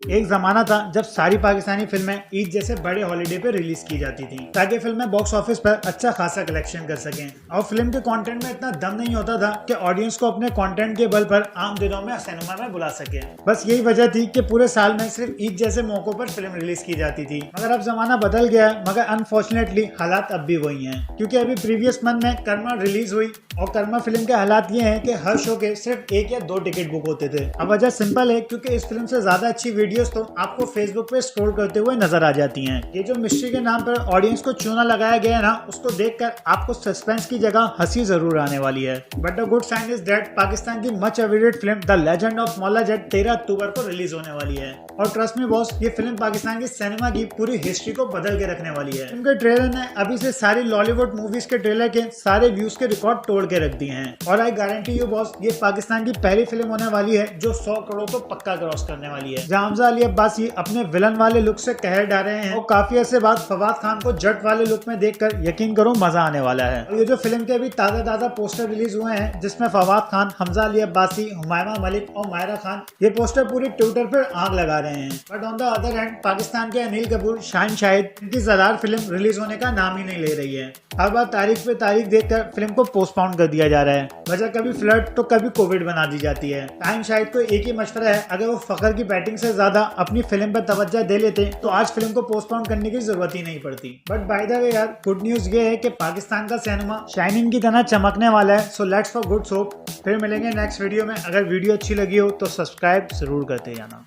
एक जमाना था जब सारी पाकिस्तानी फिल्में ईद जैसे बड़े हॉलिडे पे रिलीज की जाती थी ताकि फिल्में बॉक्स ऑफिस पर अच्छा खासा कलेक्शन कर सकें और फिल्म के कंटेंट में इतना दम नहीं होता था कि ऑडियंस को अपने कंटेंट के बल पर आम दिनों में सिनेमा में बुला सके। बस यही वजह थी कि पूरे साल में सिर्फ ईद जैसे मौकों पर फिल्म रिलीज की जाती थी। मगर अब जमाना बदल गया है, मगर अनफॉर्चुनेटली हालात अब भी वही हैं, क्योंकि अभी प्रीवियस मंथ में कर्मा रिलीज हुई और कर्मा फिल्म के हालात ये हैं कि हर शो के सिर्फ 1 या 2 टिकट बुक होते थे। अब वजह सिंपल है, क्योंकि इस फिल्म से ज्यादा अच्छी वीडियोस तो आपको फेसबुक पे स्क्रॉल करते हुए नजर आ जाती हैं। ये जो मिस्ट्री के नाम पर ऑडियंस को चूना लगाया गया है ना, उसको देखकर आपको सस्पेंस की जगह हंसी जरूर आने वाली है। But the good sign is that Pakistan की much awaited film the legend of Maula Jatt 13 अक्टूबर को रिलीज होने वाली है और ट्रस्ट मी बॉस, ये फिल्म पाकिस्तान की सिनेमा की पूरी हिस्ट्री को बदल के रखने वाली है। इनके ट्रेलर ने अभी से सारी लॉलीवुड मूवीज के ट्रेलर के सारे व्यूज के रिकॉर्ड तोड़ के रख दिए हैं और आई गारंटी यू बॉस, ये पाकिस्तान की पहली फिल्म होने वाली है जो 100 करोड़ को पक्का क्रॉस करने वाली है। जहां हमजा अली अब्बासी अपने विलन वाले लुक से कहर डाल रहे हैं और काफी अर्से बाद फवाद खान को जट वाले लुक में देखकर यकीन करो मजा आने वाला है। और ये जो फिल्म के अभी ताजा पोस्टर रिलीज हुए हैं जिसमें फवाद खान, हमजा अली अब्बासी, हुमायमा मलिक और मायरा खान, ये पोस्टर पूरी ट्विटर पर आग लगा रहे हैं। But on the other hand Pakistan के अनिल कपूर, शाहिन शाहिद, इनकी ज़रार फिल्म रिलीज होने का नाम ही नहीं ले रही है। हर बार तारीख पे तारीख देखकर फिल्म को पोस्टपोन कर दिया जा रहा है। वजह कभी फ्लड तो कभी कोविड बना दी जाती है। शाहिन शाहिद को एक ही मशवरा है, अगर वो फखर की बैटिंग से ज्यादा अपनी फिल्म पर तवज्जो दे लेते तो आज फिल्म को पोस्टपोन करने की जरूरत ही नहीं पड़ती। बट बाय द वे यार, गुड न्यूज ये है कि पाकिस्तान का सिनेमा शाइनिंग की तरह चमकने वाला है। So let's for good hope. फिर मिलेंगे नेक्स्ट वीडियो में। अगर वीडियो अच्छी लगी हो तो सब्सक्राइब जरूर करते जाना।